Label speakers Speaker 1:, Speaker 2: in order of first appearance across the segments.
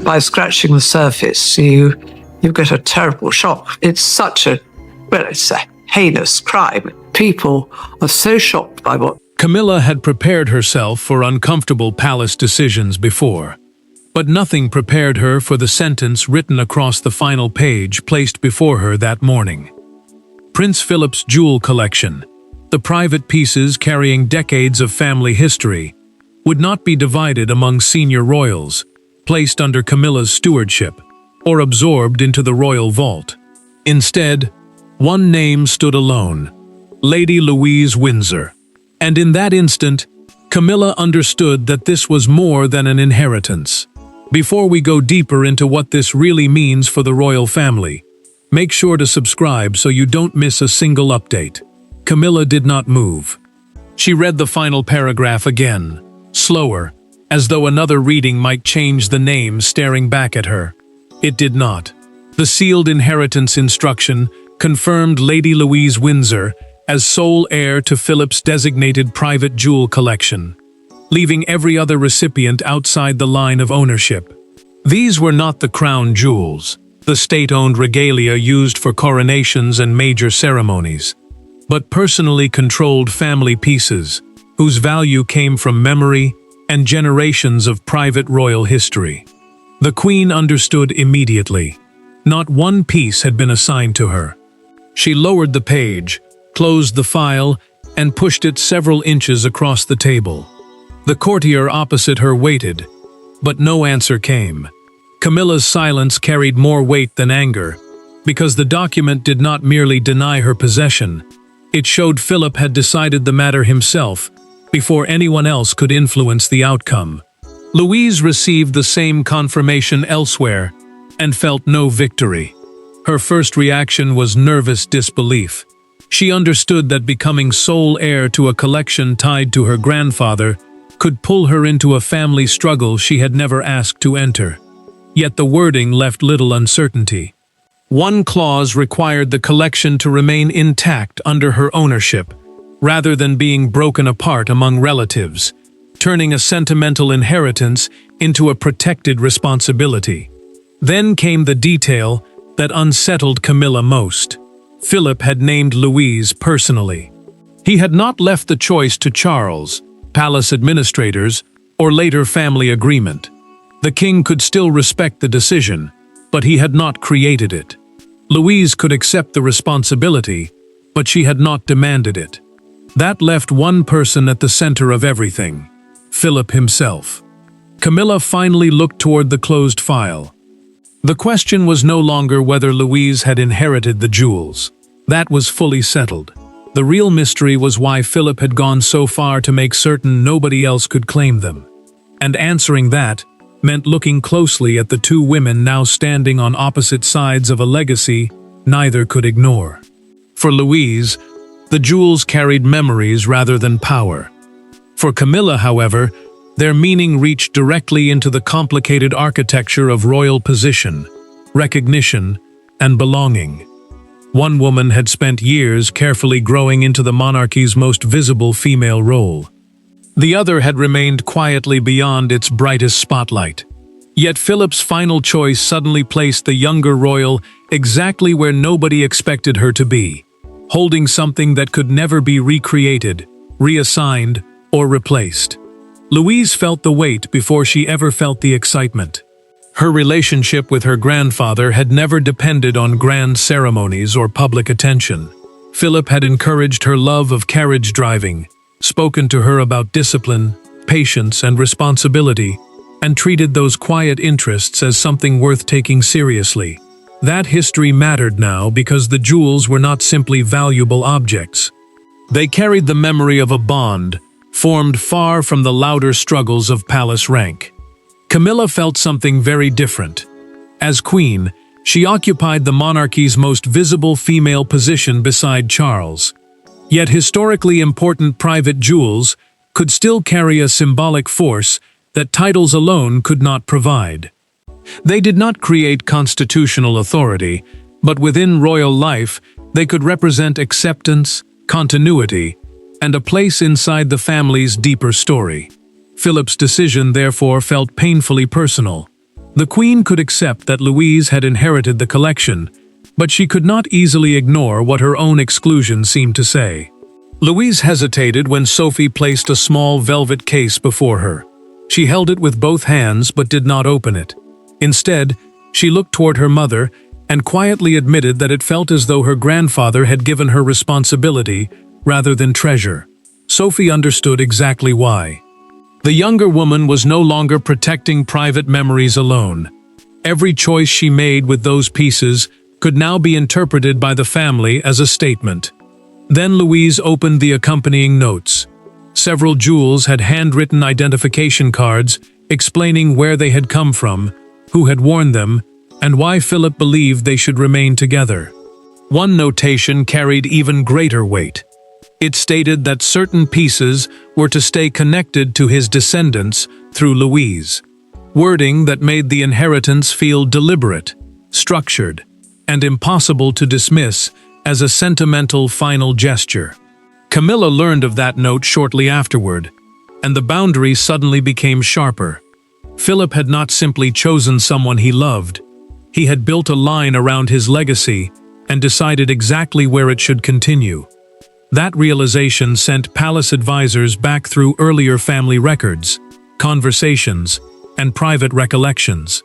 Speaker 1: by scratching the surface, you get a terrible shock. It's it's a heinous crime. People are so shocked by what...
Speaker 2: Camilla had prepared herself for uncomfortable palace decisions before, but nothing prepared her for the sentence written across the final page placed before her that morning. Prince Philip's jewel collection, the private pieces carrying decades of family history, would not be divided among senior royals, placed under Camilla's stewardship, or absorbed into the royal vault. Instead, one name stood alone: Lady Louise Windsor. And in that instant, Camilla understood that this was more than an inheritance. Before we go deeper into what this really means for the royal family, make sure to subscribe so you don't miss a single update. Camilla did not move. She read the final paragraph again, slower, as though another reading might change the name staring back at her. It did not. The sealed inheritance instruction confirmed Lady Louise Windsor as sole heir to Philip's designated private jewel collection, leaving every other recipient outside the line of ownership. These were not the crown jewels, the state-owned regalia used for coronations and major ceremonies, but personally controlled family pieces, whose value came from memory and generations of private royal history. The Queen understood immediately. Not one piece had been assigned to her. She lowered the page, closed the file, and pushed it several inches across the table. The courtier opposite her waited, but no answer came. Camilla's silence carried more weight than anger, because the document did not merely deny her possession. It showed Philip had decided the matter himself, before anyone else could influence the outcome. Louise received the same confirmation elsewhere, and felt no victory. Her first reaction was nervous disbelief. She understood that becoming sole heir to a collection tied to her grandfather could pull her into a family struggle she had never asked to enter. Yet the wording left little uncertainty. One clause required the collection to remain intact under her ownership, rather than being broken apart among relatives, turning a sentimental inheritance into a protected responsibility. Then came the detail that unsettled Camilla most. Philip had named Louise personally. He had not left the choice to Charles, palace administrators, or later family agreement. The king could still respect the decision, but he had not created it. Louise could accept the responsibility, but she had not demanded it. That left one person at the center of everything: Philip himself. Camilla finally looked toward the closed file. The question was no longer whether Louise had inherited the jewels. That was fully settled. The real mystery was why Philip had gone so far to make certain nobody else could claim them. And answering that meant looking closely at the two women now standing on opposite sides of a legacy neither could ignore. For Louise, the jewels carried memories rather than power. For Camilla, however, their meaning reached directly into the complicated architecture of royal position, recognition, and belonging. One woman had spent years carefully growing into the monarchy's most visible female role. The other had remained quietly beyond its brightest spotlight. Yet Philip's final choice suddenly placed the younger royal exactly where nobody expected her to be, holding something that could never be recreated, reassigned, or replaced. Louise felt the weight before she ever felt the excitement. Her relationship with her grandfather had never depended on grand ceremonies or public attention. Philip had encouraged her love of carriage driving, spoken to her about discipline, patience, and responsibility, and treated those quiet interests as something worth taking seriously. That history mattered now because the jewels were not simply valuable objects. They carried the memory of a bond, formed far from the louder struggles of palace rank. Camilla felt something very different. As queen, she occupied the monarchy's most visible female position beside Charles. Yet historically important private jewels could still carry a symbolic force that titles alone could not provide. They did not create constitutional authority, but within royal life, they could represent acceptance, continuity, and a place inside the family's deeper story. Philip's decision therefore felt painfully personal. The Queen could accept that Louise had inherited the collection, but she could not easily ignore what her own exclusion seemed to say. Louise hesitated when Sophie placed a small velvet case before her. She held it with both hands but did not open it. Instead, she looked toward her mother and quietly admitted that it felt as though her grandfather had given her responsibility rather than treasure. Sophie understood exactly why. The younger woman was no longer protecting private memories alone. Every choice she made with those pieces could now be interpreted by the family as a statement. Then Louise opened the accompanying notes. Several jewels had handwritten identification cards explaining where they had come from, who had worn them, and why Philip believed they should remain together. One notation carried even greater weight. It stated that certain pieces were to stay connected to his descendants through Louise, wording that made the inheritance feel deliberate, structured, and impossible to dismiss as a sentimental final gesture. Camilla learned of that note shortly afterward, and the boundaries suddenly became sharper. Philip had not simply chosen someone he loved. He had built a line around his legacy and decided exactly where it should continue. That realization sent palace advisors back through earlier family records, conversations, and private recollections.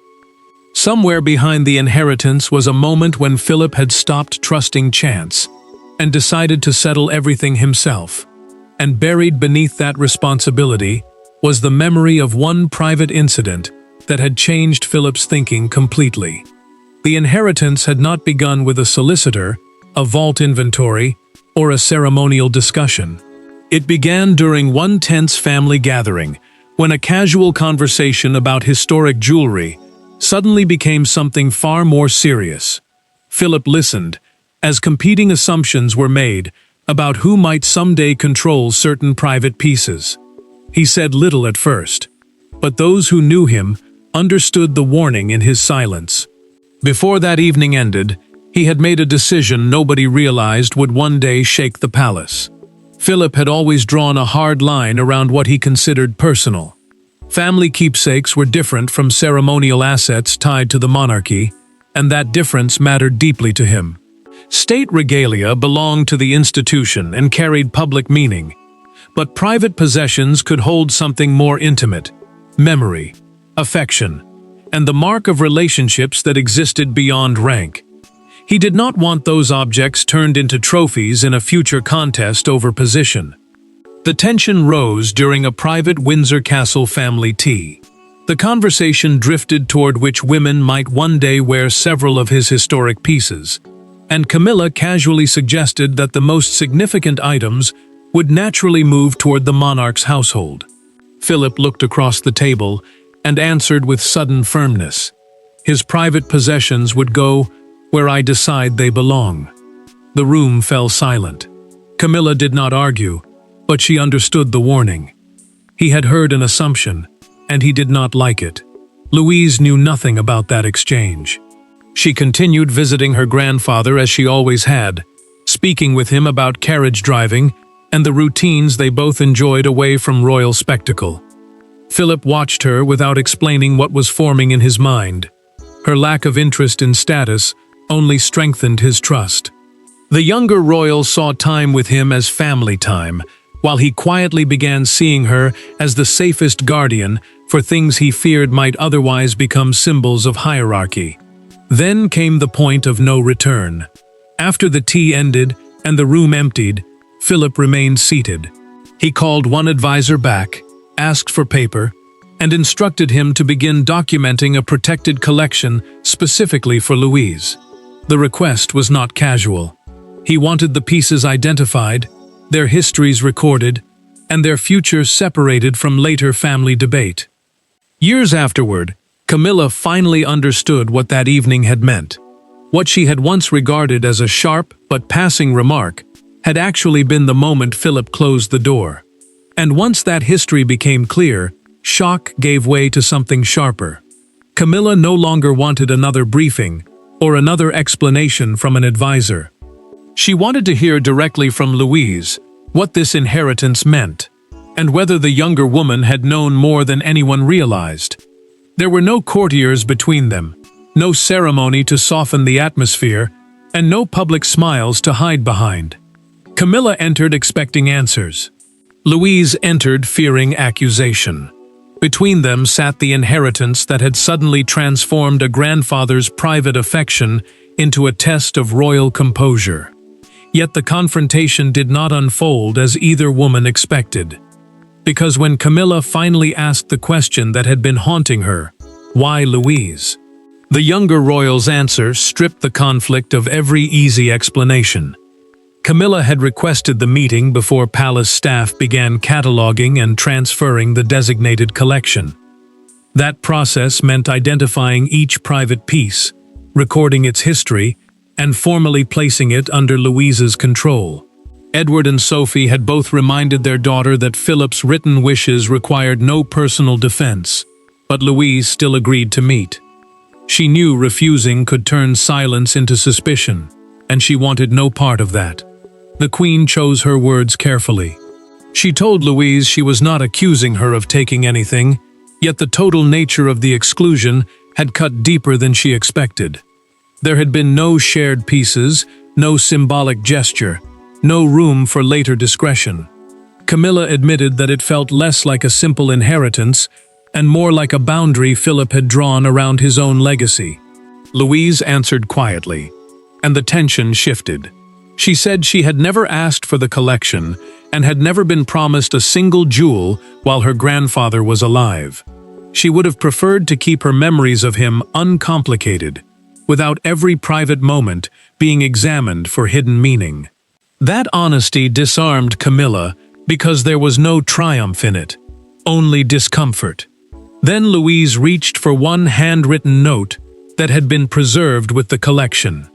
Speaker 2: Somewhere behind the inheritance was a moment when Philip had stopped trusting chance and decided to settle everything himself. And buried beneath that responsibility was the memory of one private incident that had changed Philip's thinking completely. The inheritance had not begun with a solicitor, a vault inventory, or a ceremonial discussion. It began during one tense family gathering, when a casual conversation about historic jewelry suddenly became something far more serious. Philip listened, as competing assumptions were made about who might someday control certain private pieces. He said little at first, but those who knew him understood the warning in his silence. Before that evening ended, he had made a decision nobody realized would one day shake the palace. Philip had always drawn a hard line around what he considered personal. Family keepsakes were different from ceremonial assets tied to the monarchy, and that difference mattered deeply to him. State regalia belonged to the institution and carried public meaning, but private possessions could hold something more intimate: memory, affection, and the mark of relationships that existed beyond rank. He did not want those objects turned into trophies in a future contest over position. The tension rose during a private Windsor Castle family tea. The conversation drifted toward which women might one day wear several of his historic pieces, and Camilla casually suggested that the most significant items would naturally move toward the monarch's household. Philip looked across the table and answered with sudden firmness. His private possessions would go where I decide they belong. The room fell silent. Camilla did not argue, but she understood the warning. He had heard an assumption, and he did not like it. Louise knew nothing about that exchange. She continued visiting her grandfather as she always had, speaking with him about carriage driving and the routines they both enjoyed away from royal spectacle. Philip watched her without explaining what was forming in his mind. Her lack of interest in status only strengthened his trust. The younger royal saw time with him as family time, while he quietly began seeing her as the safest guardian for things he feared might otherwise become symbols of hierarchy. Then came the point of no return. After the tea ended and the room emptied, Philip remained seated. He called one advisor back, asked for paper, and instructed him to begin documenting a protected collection specifically for Louise. The request was not casual. He wanted the pieces identified, their histories recorded, and their futures separated from later family debate. Years afterward, Camilla finally understood what that evening had meant. What she had once regarded as a sharp but passing remark had actually been the moment Philip closed the door. And once that history became clear, shock gave way to something sharper. Camilla no longer wanted another briefing or another explanation from an advisor. She wanted to hear directly from Louise what this inheritance meant, and whether the younger woman had known more than anyone realized. There were no courtiers between them, no ceremony to soften the atmosphere, and no public smiles to hide behind. Camilla entered expecting answers. Louise entered fearing accusation. Between them sat the inheritance that had suddenly transformed a grandfather's private affection into a test of royal composure. Yet the confrontation did not unfold as either woman expected. Because when Camilla finally asked the question that had been haunting her, "Why Louise?" the younger royal's answer stripped the conflict of every easy explanation. Camilla had requested the meeting before palace staff began cataloging and transferring the designated collection. That process meant identifying each private piece, recording its history, and formally placing it under Louise's control. Edward and Sophie had both reminded their daughter that Philip's written wishes required no personal defense, but Louise still agreed to meet. She knew refusing could turn silence into suspicion, and she wanted no part of that. The Queen chose her words carefully. She told Louise she was not accusing her of taking anything, yet the total nature of the exclusion had cut deeper than she expected. There had been no shared pieces, no symbolic gesture, no room for later discretion. Camilla admitted that it felt less like a simple inheritance and more like a boundary Philip had drawn around his own legacy. Louise answered quietly, and the tension shifted. She said she had never asked for the collection and had never been promised a single jewel while her grandfather was alive. She would have preferred to keep her memories of him uncomplicated, without every private moment being examined for hidden meaning. That honesty disarmed Camilla because there was no triumph in it, only discomfort. Then Louise reached for one handwritten note that had been preserved with the collection.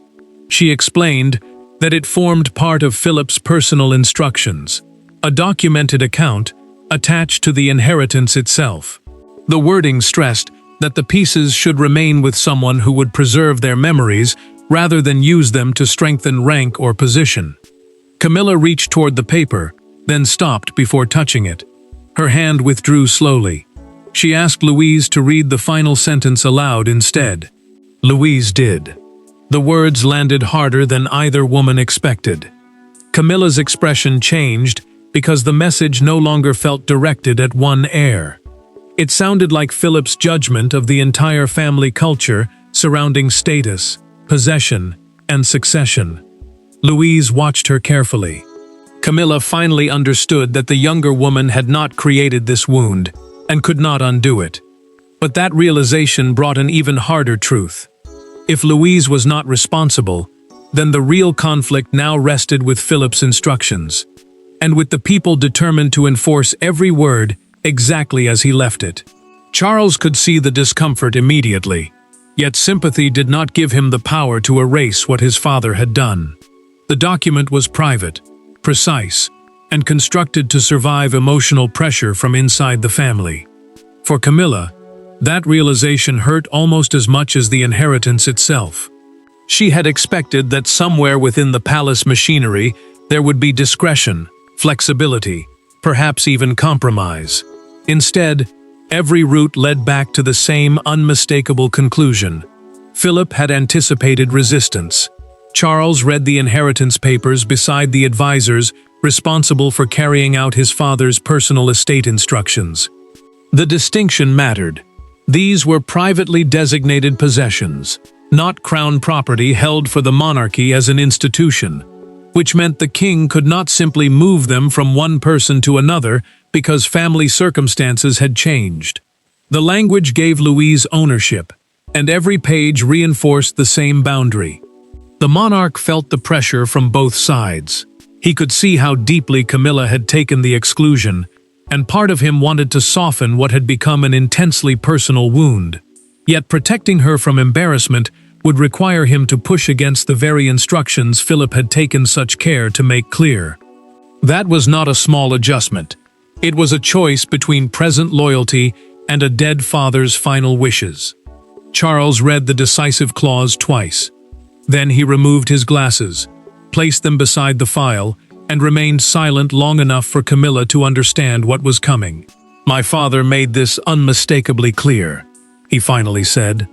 Speaker 2: She explained that it formed part of Philip's personal instructions, a documented account attached to the inheritance itself. The wording stressed that the pieces should remain with someone who would preserve their memories rather than use them to strengthen rank or position. Camilla reached toward the paper, then stopped before touching it. Her hand withdrew slowly. She asked Louise to read the final sentence aloud instead. Louise did. The words landed harder than either woman expected. Camilla's expression changed because the message no longer felt directed at one heir. It sounded like Philip's judgment of the entire family culture surrounding status, possession, and succession. Louise watched her carefully. Camilla finally understood that the younger woman had not created this wound and could not undo it. But that realization brought an even harder truth. If Louise was not responsible, then the real conflict now rested with Philip's instructions, and with the people determined to enforce every word exactly as he left it. Charles could see the discomfort immediately, yet sympathy did not give him the power to erase what his father had done. The document was private, precise, and constructed to survive emotional pressure from inside the family. For Camilla, that realization hurt almost as much as the inheritance itself. She had expected that somewhere within the palace machinery there would be discretion, flexibility, perhaps even compromise. Instead, every route led back to the same unmistakable conclusion. Philip had anticipated resistance. Charles read the inheritance papers beside the advisors responsible for carrying out his father's personal estate instructions. The distinction mattered. These were privately designated possessions, not crown property held for the monarchy as an institution, which meant the king could not simply move them from one person to another because family circumstances had changed. The language gave Louise ownership, and every page reinforced the same boundary. The monarch felt the pressure from both sides. He could see how deeply Camilla had taken the exclusion, and part of him wanted to soften what had become an intensely personal wound. Yet protecting her from embarrassment would require him to push against the very instructions Philip had taken such care to make clear. That was not a small adjustment. It was a choice between present loyalty and a dead father's final wishes. Charles read the decisive clause twice. Then he removed his glasses, placed them beside the file, and remained silent long enough for Camilla to understand what was coming. My father made this unmistakably clear. he finally said.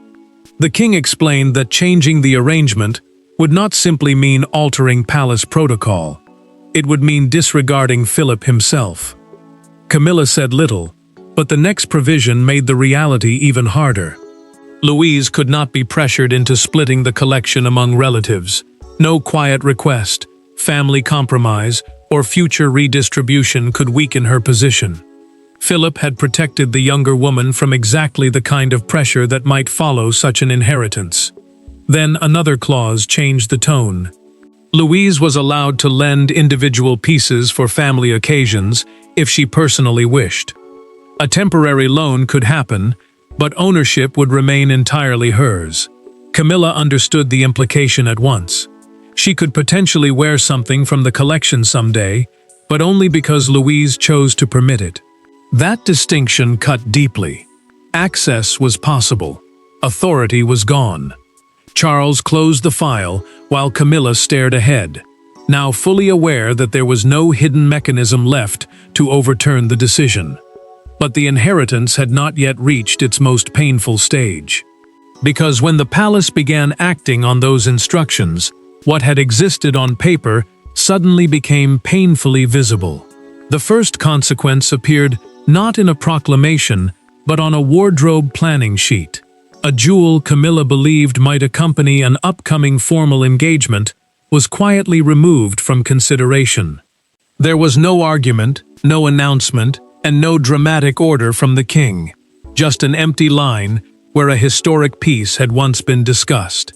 Speaker 2: The king explained that changing the arrangement would not simply mean altering palace protocol. It would mean disregarding Philip himself. Camilla said little, but the next provision made the reality even harder. Louise could not be pressured into splitting the collection among relatives. No quiet request, family compromise, or future redistribution could weaken her position. Philip had protected the younger woman from exactly the kind of pressure that might follow such an inheritance. Then another clause changed the tone. Louise was allowed to lend individual pieces for family occasions if she personally wished. A temporary loan could happen, but ownership would remain entirely hers. Camilla understood the implication at once. She could potentially wear something from the collection someday, but only because Louise chose to permit it. That distinction cut deeply. Access was possible. Authority was gone. Charles closed the file while Camilla stared ahead, now fully aware that there was no hidden mechanism left to overturn the decision. But the inheritance had not yet reached its most painful stage. Because when the palace began acting on those instructions, what had existed on paper suddenly became painfully visible. The first consequence appeared not in a proclamation, but on a wardrobe planning sheet. A jewel Camilla believed might accompany an upcoming formal engagement was quietly removed from consideration. There was no argument, no announcement, and no dramatic order from the king. Just an empty line where a historic piece had once been discussed.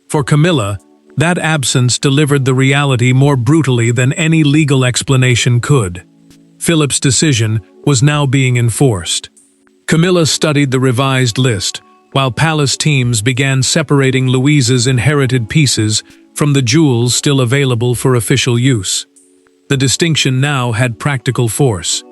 Speaker 2: For Camilla, that absence delivered the reality more brutally than any legal explanation could. Philip's decision was now being enforced. Camilla studied the revised list, while palace teams began separating Louise's inherited pieces from the jewels still available for official use. The distinction now had practical force.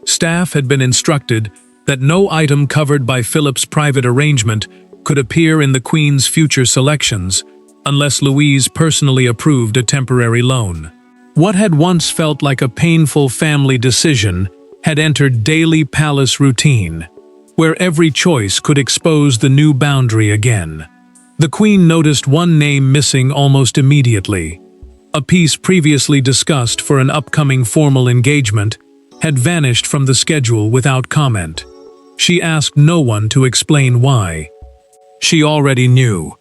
Speaker 2: Staff had been instructed that no item covered by Philip's private arrangement could appear in the Queen's future selections unless Louise personally approved a temporary loan. What had once felt like a painful family decision had entered daily palace routine, where every choice could expose the new boundary again. The Queen noticed one name missing almost immediately. A piece previously discussed for an upcoming formal engagement had vanished from the schedule without comment. She asked no one to explain why. She already knew.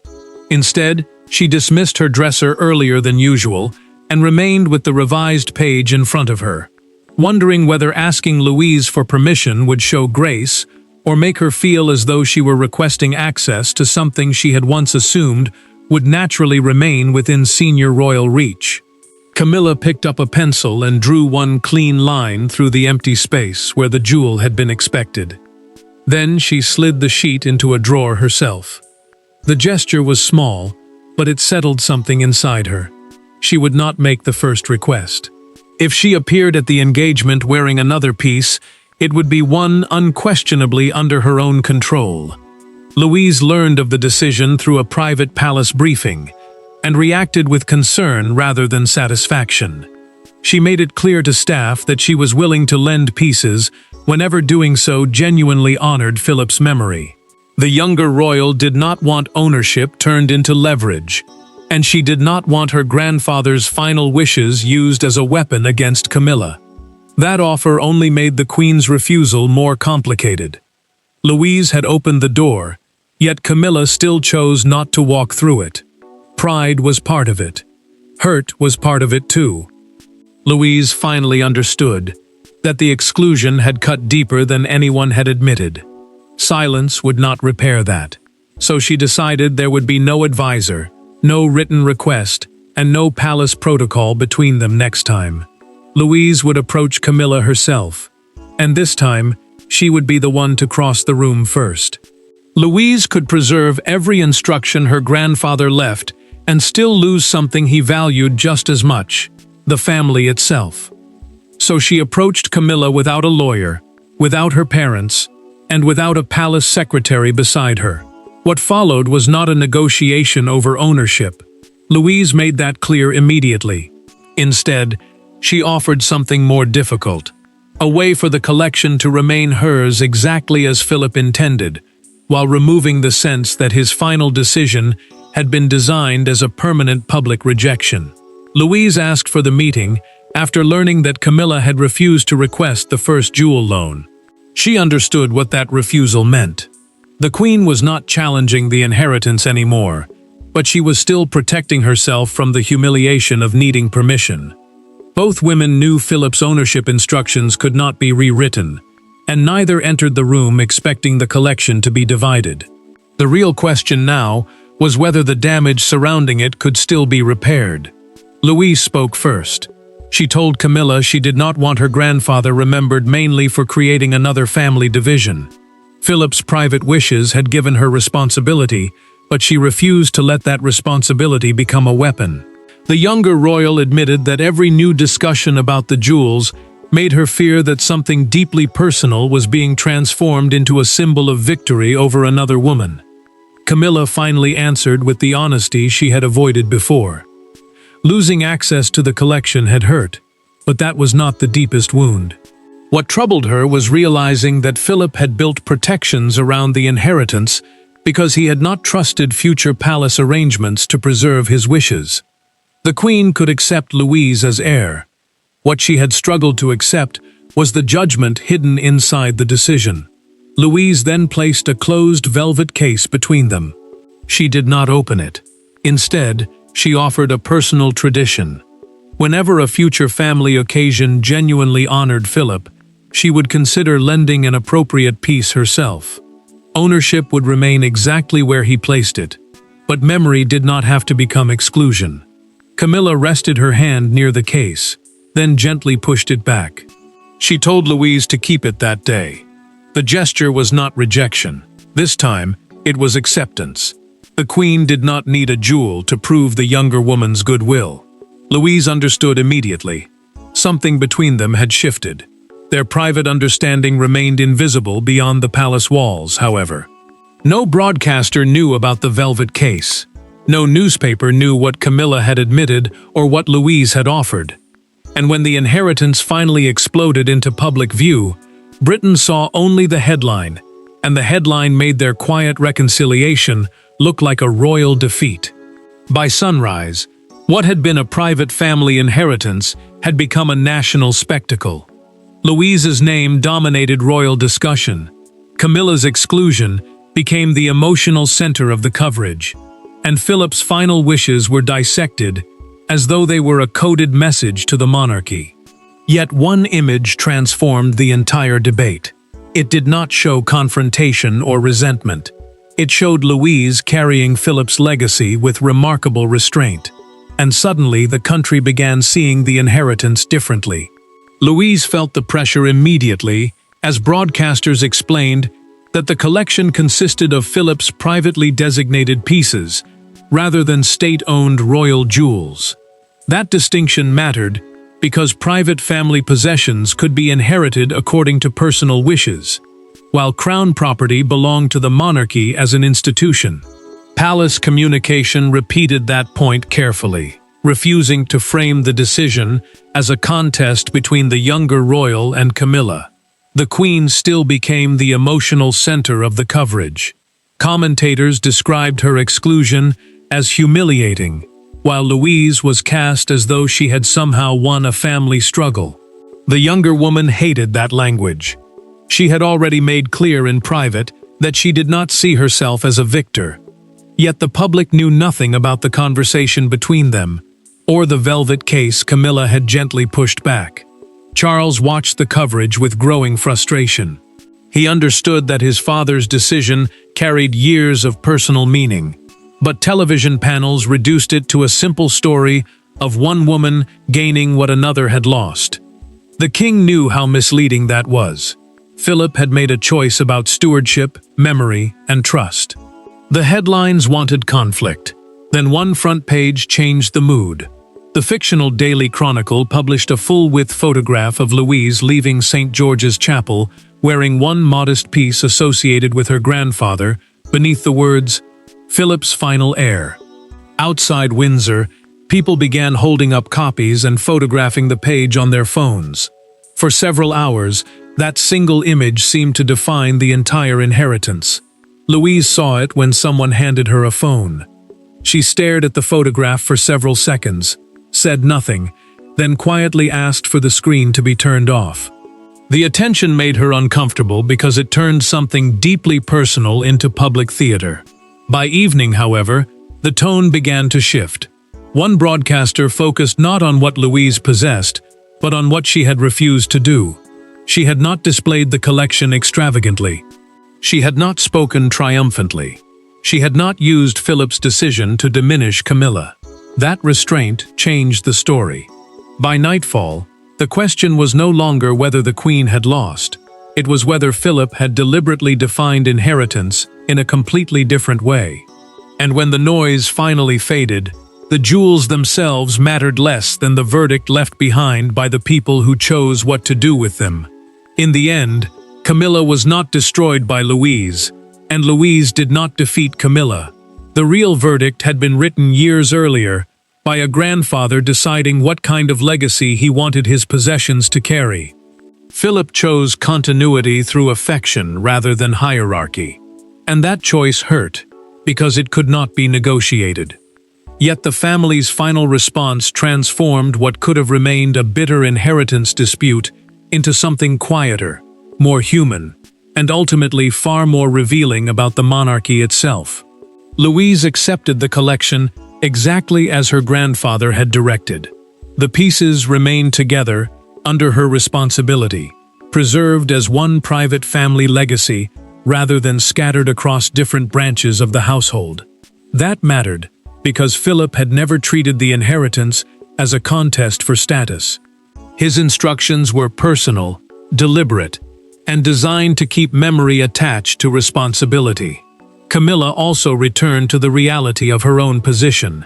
Speaker 2: Instead, she dismissed her dresser earlier than usual and remained with the revised page in front of her, wondering whether asking Louise for permission would show grace or make her feel as though she were requesting access to something she had once assumed would naturally remain within senior royal reach. Camilla picked up a pencil and drew one clean line through the empty space where the jewel had been expected. Then she slid the sheet into a drawer herself. The gesture was small, but it settled something inside her. She would not make the first request. If she appeared at the engagement wearing another piece, it would be one unquestionably under her own control. Louise learned of the decision through a private palace briefing and reacted with concern rather than satisfaction. She made it clear to staff that she was willing to lend pieces whenever doing so genuinely honored Philip's memory. The younger royal did not want ownership turned into leverage, and she did not want her grandfather's final wishes used as a weapon against Camilla. That offer only made the Queen's refusal more complicated. Louise had opened the door, yet Camilla still chose not to walk through it. Pride was part of it. Hurt was part of it too. Louise finally understood that the exclusion had cut deeper than anyone had admitted. Silence would not repair that, so she decided there would be no advisor, no written request, and no palace protocol between them next time. Louise would approach Camilla herself, and this time, she would be the one to cross the room first. Louise could preserve every instruction her grandfather left and still lose something he valued just as much, the family itself. So she approached Camilla without a lawyer, without her parents, and without a palace secretary beside her. What followed was not a negotiation over ownership. Louise made that clear immediately. Instead, she offered something more difficult, a way for the collection to remain hers exactly as Philip intended, while removing the sense that his final decision had been designed as a permanent public rejection. Louise asked for the meeting after learning that Camilla had refused to request the first jewel loan. She understood what that refusal meant. The Queen was not challenging the inheritance anymore, but she was still protecting herself from the humiliation of needing permission. Both women knew Philip's ownership instructions could not be rewritten, and neither entered the room expecting the collection to be divided. The real question now was whether the damage surrounding it could still be repaired. Louise spoke first. She told Camilla she did not want her grandfather remembered mainly for creating another family division. Philip's private wishes had given her responsibility, but she refused to let that responsibility become a weapon. The younger royal admitted that every new discussion about the jewels made her fear that something deeply personal was being transformed into a symbol of victory over another woman. Camilla finally answered with the honesty she had avoided before. Losing access to the collection had hurt, but that was not the deepest wound. What troubled her was realizing that Philip had built protections around the inheritance because he had not trusted future palace arrangements to preserve his wishes. The Queen could accept Louise as heir. What she had struggled to accept was the judgment hidden inside the decision. Louise then placed a closed velvet case between them. She did not open it. Instead, she offered a personal tradition. Whenever a future family occasion genuinely honored Philip, she would consider lending an appropriate piece herself. Ownership would remain exactly where he placed it, but memory did not have to become exclusion. Camilla rested her hand near the case, then gently pushed it back. She told Louise to keep it that day. The gesture was not rejection. This time, it was acceptance. The Queen did not need a jewel to prove the younger woman's goodwill. Louise understood immediately. Something between them had shifted. Their private understanding remained invisible beyond the palace walls, however. No broadcaster knew about the velvet case. No newspaper knew what Camilla had admitted or what Louise had offered. And when the inheritance finally exploded into public view, Britain saw only the headline, and the headline made their quiet reconciliation look like a royal defeat. By sunrise, what had been a private family inheritance had become a national spectacle. Louise's name dominated royal discussion. Camilla's exclusion became the emotional center of the coverage, and Philip's final wishes were dissected as though they were a coded message to the monarchy. Yet one image transformed the entire debate. It did not show confrontation or resentment. It showed Louise carrying Philip's legacy with remarkable restraint. And suddenly the country began seeing the inheritance differently. Louise felt the pressure immediately as broadcasters explained that the collection consisted of Philip's privately designated pieces rather than state-owned royal jewels. That distinction mattered because private family possessions could be inherited according to personal wishes, while crown property belonged to the monarchy as an institution. Palace communication repeated that point carefully, refusing to frame the decision as a contest between the younger royal and Camilla. The Queen still became the emotional center of the coverage. Commentators described her exclusion as humiliating, while Louise was cast as though she had somehow won a family struggle. The younger woman hated that language. She had already made clear in private that she did not see herself as a victor. Yet the public knew nothing about the conversation between them, or the velvet case Camilla had gently pushed back. Charles watched the coverage with growing frustration. He understood that his father's decision carried years of personal meaning, but television panels reduced it to a simple story of one woman gaining what another had lost. The king knew how misleading that was. Philip had made a choice about stewardship, memory, and trust. The headlines wanted conflict. Then one front page changed the mood. The fictional Daily Chronicle published a full-width photograph of Louise leaving St. George's Chapel, wearing one modest piece associated with her grandfather, beneath the words, "Philip's final heir." Outside Windsor, people began holding up copies and photographing the page on their phones. For several hours, that single image seemed to define the entire inheritance. Louise saw it when someone handed her a phone. She stared at the photograph for several seconds, said nothing, then quietly asked for the screen to be turned off. The attention made her uncomfortable because it turned something deeply personal into public theater. By evening, however, the tone began to shift. One broadcaster focused not on what Louise possessed, but on what she had refused to do. She had not displayed the collection extravagantly. She had not spoken triumphantly. She had not used Philip's decision to diminish Camilla. That restraint changed the story. By nightfall, the question was no longer whether the Queen had lost. It was whether Philip had deliberately defined inheritance in a completely different way. And when the noise finally faded, the jewels themselves mattered less than the verdict left behind by the people who chose what to do with them. In the end, Camilla was not destroyed by Louise, and Louise did not defeat Camilla. The real verdict had been written years earlier, by a grandfather deciding what kind of legacy he wanted his possessions to carry. Philip chose continuity through affection rather than hierarchy. And that choice hurt, because it could not be negotiated. Yet the family's final response transformed what could have remained a bitter inheritance dispute into something quieter, more human, and ultimately far more revealing about the monarchy itself. Louise accepted the collection exactly as her grandfather had directed. The pieces remained together under her responsibility, preserved as one private family legacy rather than scattered across different branches of the household. That mattered because Philip had never treated the inheritance as a contest for status. His instructions were personal, deliberate, and designed to keep memory attached to responsibility. Camilla also returned to the reality of her own position.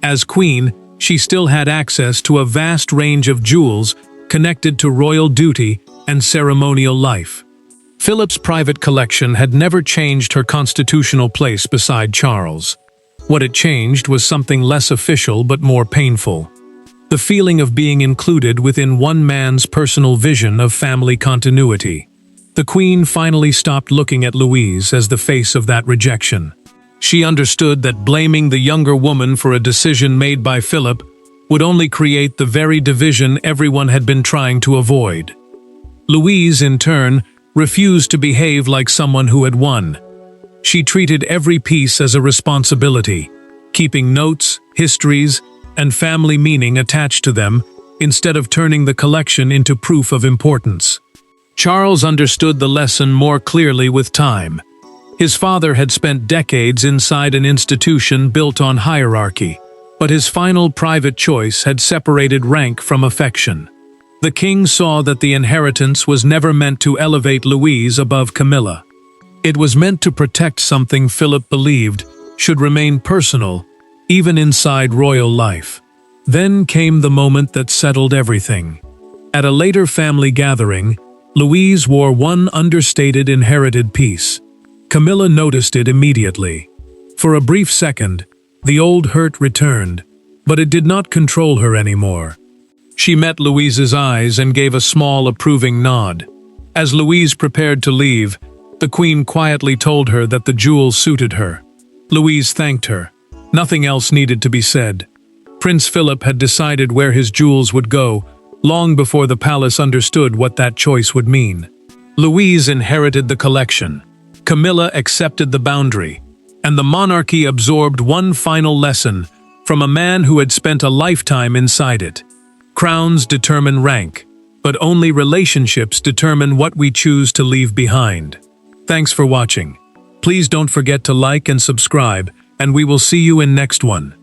Speaker 2: As queen, she still had access to a vast range of jewels connected to royal duty and ceremonial life. Philip's private collection had never changed her constitutional place beside Charles. What it changed was something less official but more painful. The feeling of being included within one man's personal vision of family continuity. The Queen finally stopped looking at Louise as the face of that rejection. She understood that blaming the younger woman for a decision made by Philip would only create the very division everyone had been trying to avoid. Louise, in turn, refused to behave like someone who had won. She treated every piece as a responsibility, keeping notes, histories, and family meaning attached to them instead of turning the collection into proof of importance. Charles understood the lesson more clearly with time. His father had spent decades inside an institution built on hierarchy, but his final private choice had separated rank from affection. The king saw that the inheritance was never meant to elevate Louise above Camilla. It was meant to protect something Philip believed should remain personal, even inside royal life. Then came the moment that settled everything. At a later family gathering, Louise wore one understated inherited piece. Camilla noticed it immediately. For a brief second, the old hurt returned, but it did not control her anymore. She met Louise's eyes and gave a small approving nod. As Louise prepared to leave, the Queen quietly told her that the jewel suited her. Louise thanked her. Nothing else needed to be said. Prince Philip had decided where his jewels would go, long before the palace understood what that choice would mean. Louise inherited the collection. Camilla accepted the boundary, and the monarchy absorbed one final lesson from a man who had spent a lifetime inside it. Crowns determine rank, but only relationships determine what we choose to leave behind. Thanks for watching. Please don't forget to like and subscribe, and we will see you in next one.